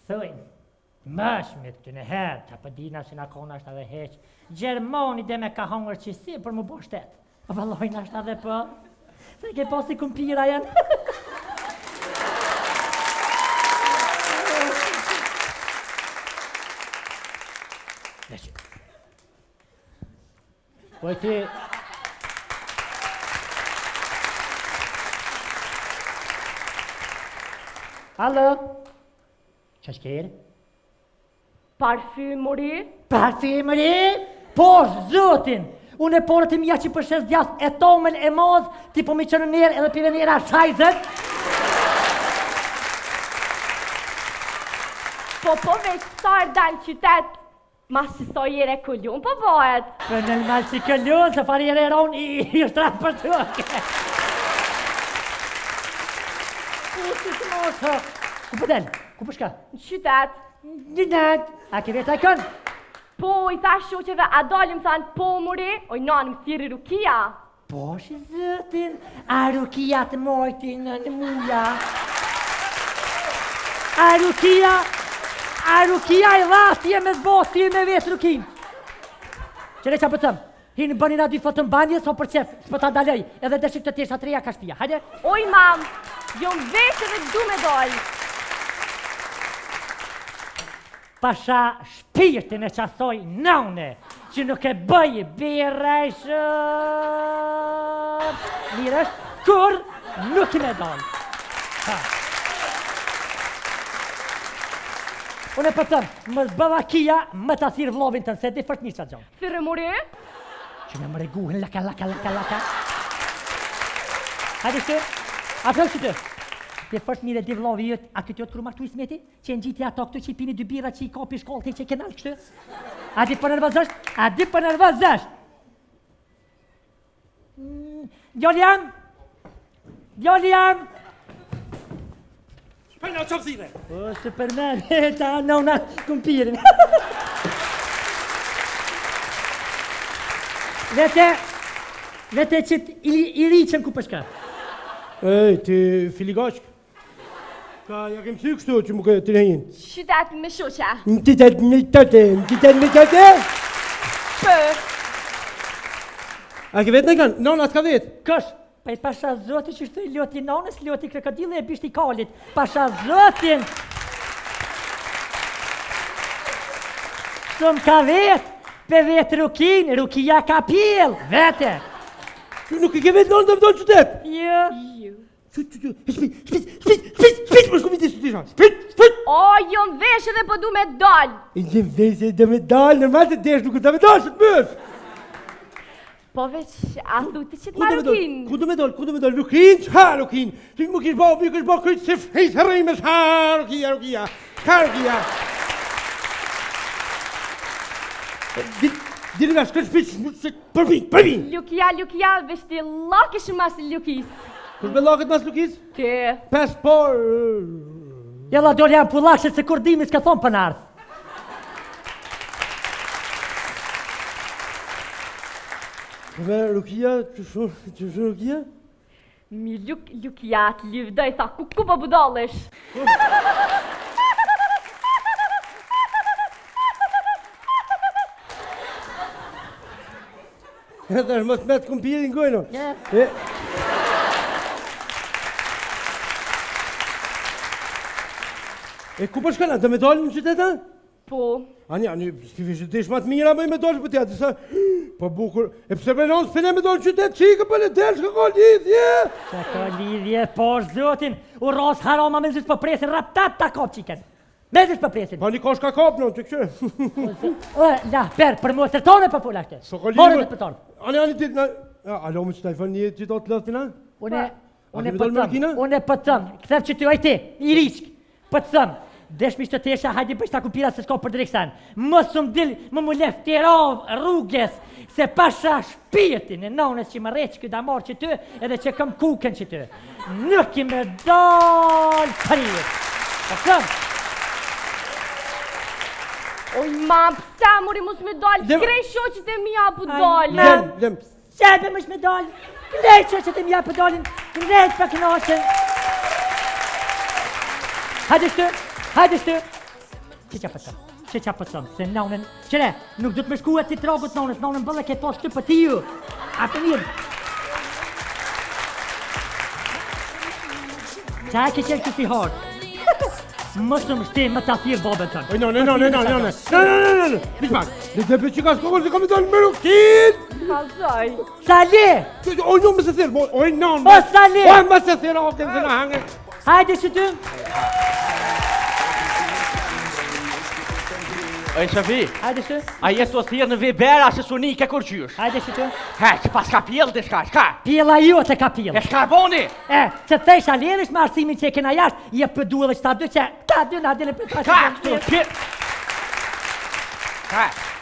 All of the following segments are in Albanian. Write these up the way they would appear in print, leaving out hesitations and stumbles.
Thojnë, mëshmit të në herë, të pëdina që në kona është edhe heq, Gjermoni dhe me ka hongër qësi për më bo shtetë. A valojnë është edhe për, se ke posi kumpira janë. Leqë. Poj ti... Alo? Që është kjerë? Parfymëri? Parfymëri? Po, zotin! Unë e porët e mija që përshes djas e tomën e moz, ti po mi qënë njerë edhe pive njera shajzët. Po veç sa e dalë qytet, ma si so jere këllun, po bëhet. Për në malë që këllun, se farë jere eron i shtra për të oke. Ku si të mosë? Ku për delë? Ku për shka? Në qytet. Një nëtë, a ke vetë a kënë? Po, i tha shoqeve, a dalim thanë po mëri, oj nanë më thiri Rukia. Po, shi zëtin, a Rukia të mojtin në muja. A Rukia i dha, ti e me zbot, ti e me vetë Rukin. Qëre qa pëtëm, hinë bënina dy fotën banje, so për qef, s'pë ta dalej, edhe dëshik të tesha treja ka shpia, hajde? Oj, mam, jo më vetë dhe du me dollë. Pasha shpirtin e qasoj nëune, që nuk e bëj bireshët. Mirësh, kur nuk i me dollë. Unë e pëtëm, më zbëva kia, më të asirë vlovin të nëse, di fërt një qatë gjonë. Thyrë mëri? Që me më reguhen, laka. Hajde shtë, a fërë që të? Ti fërt mire di vlovi jëtë, a këtë jotë kërë martu i smeti? Që në gjitja ato këtu që i pini dy bira që i kapi shkollë që i kenal kështë? A di për nervozësht? Djoli jam! Pajna, qëmë zire? O, Superman, ta nëuna kumpirin. Vete që i riqen ku përshka. Ej, ti filigashk? Ka, ja kem sy kështu që më këtë të rejnë. Qytet me shoqa. Qytet me tëte? Për. A ke vetë në kanë? Nona t'ka vetë? Kësh, pa i pasha zotin që shtu i loti nonës, loti krokodile e bisht i kalit. Pasha zotin! Sëm ka vetë, pe vetë Rukia ka pjellë, vete! Nuk i ke vetë nonë të më donë qytet? Jo. Shpit, më shku mi të tisha, shpit! O, jo më veshë dhe po du me dollë. I një veshë dhe me dalë, normal të desh nuk të me dalë, shëtë mësh! Po veç, a thuti që të ma Rukin? Ku du me dollë? Rukin, qa Rukin? Ti më kish bo krytë se fejtë hërëjmes, ha Rukia. Diri nga shkërë shpit, përvin! Lukia, veç ti lakë shumë mas Lukis. Kush me lakët mas Lukis? Ti. Pes por... Jella dole jam pullakshët se kur dimi s'ka thonë për nardhë. Me Rukia, që shumë Rukia? Mi Lukia të livdoj, tha ku po budalesh? Edhe është mos me të kumpirin gojno. E ku po shkana, të me dalë në qyteta? Po. Ani, s'ki vishë të ishma të mira me dalë për tja, disa... Po bukur, e pëse me nënë s'pene me dalë në qytet, qika për në delë, shka ka lidhje! Qa ka lidhje, por zotin, u rosë haroma me zysë për presin, raptat ta kop qiken. Me zysë për presin. Pa një ka shka kap në, që kështë. La, për më të tërtone për fulla këtë. More dhe për tonë. Ani, ti, alo, më që tajfon një që do të lëtë tina? Une pëtëm, këthef që ty ojti, i rishk, pëtëm. Deshmisht të tesha, hajdi bëjsh ta kumpira se s'ko për driksan. Mësë më dil, më leftirov rrugës, se pasha shpirtin e nonës që më reqë këtë damar që ty, edhe që këm kuken që ty. Nuk i me dollë përit. Pëtëm. Oj, mam, pësa mori mus me dollë, krej shoqit e mija për dollë. Lem. Qebe mësh me dollë, krej shoqit e mija për dollën, krej për knoqën. Hajde shtë. Që qa pëtëm, se nonën, qëre, nuk du të më shkuat ti tragut nonën bëlle ke pas të për tiju. A të mirë. Qa e ke qenë kësi hardë? Më shumë shti, më të athirë babën tënë. Oj, no. Bishmak, në të për që ka s'kogër të kam i dalë më rukin! Kalzoj. Sali! Oj, no, më se thirë, oj, no. O, Sali! Oj, më se thirë, o, kënë zëna hangër. Hajde që ty. Oj, Shafi, Hajde që. a jesë të thirë në Viber, a se suni ke kur qysh? Hajde që ty. He, që pas ka pjellë të shka? Pjela ju të ka pjellë. E shka boni? Se thej shalerish me arsimin që e kena jashtë, je për duhe dhe qëta dy që ta dy na dile për Ka, këtu,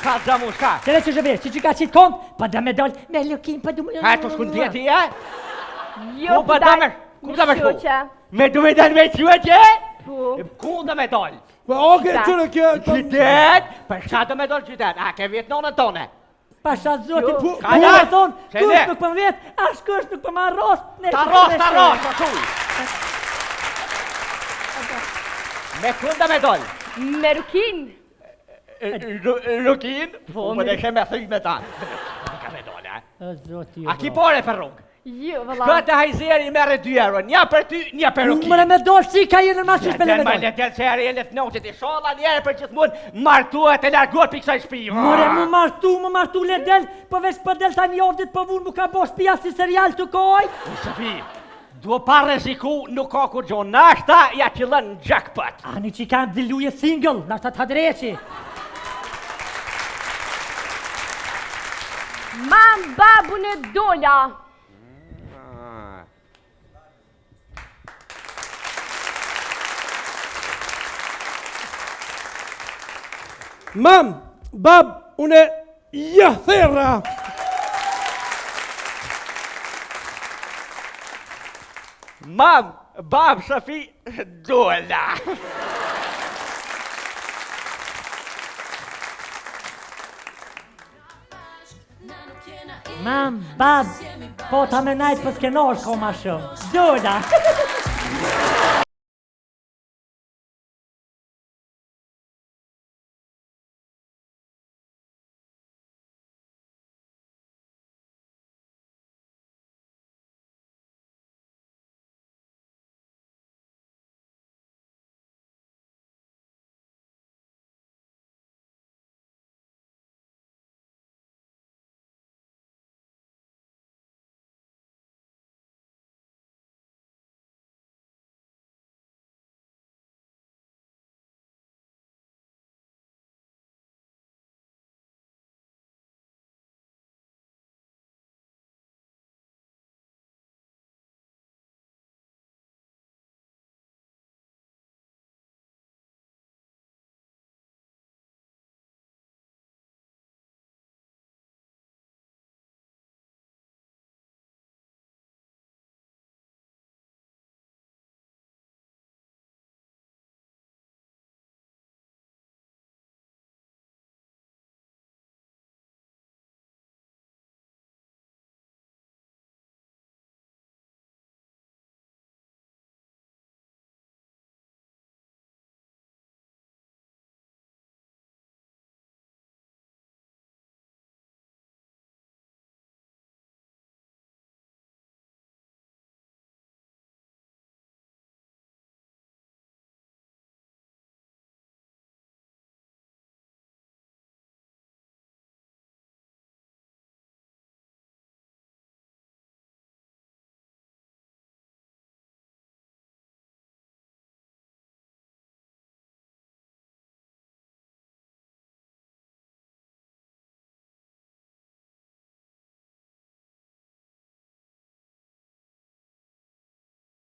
ka të zamu, shka? Qëre që zhëve, që ka qitë kont, pa da me dollë, me lukin, pa du me... He, të shkun tjeti, e? Jo, Ku da me shku? Me du me dalë me qyëtje? Ku da me dalë? Oke, qëre kjo... Qytet? Për shka da me dalë qytet? A, ke vjetë nonën tone? Pasha zotit, Ka ku ja, e thonë, qënde? kush nuk për vetë, ash kush nuk për ma rost. Ta rost, të thuj! Me kun da me dalë? Me rukin. Rukin? Po, më dhe ke me thuj me ta. Ka me dalë, e? O zoti ju. A ki pare për rrugë? Jo, vëlla. Këtë hajzeri merë 2 euro, një për ty, një për rukin. Mëre me dollë si ka jenë në ma që shpele me Ma dollë. letel që e rejnë të notit i shola njerë për që të mund martuat e larguat për kësaj shpi. Mëre më martu le del, po veç për del ta një ordit për vunë mu ka bo shpia si serial të koj. Shafi, duo pa reziku nuk ka kur gjonë, nashta ja qëllën në jackpot. Ani që kanë diluje single, nashta të hadreqi. Mam babun e dola. Mam, bab, une jathera. Mam, bab, Shafi, dola. Mam, bab, po ta me najtë për s'kenar shko ma shumë. Dola.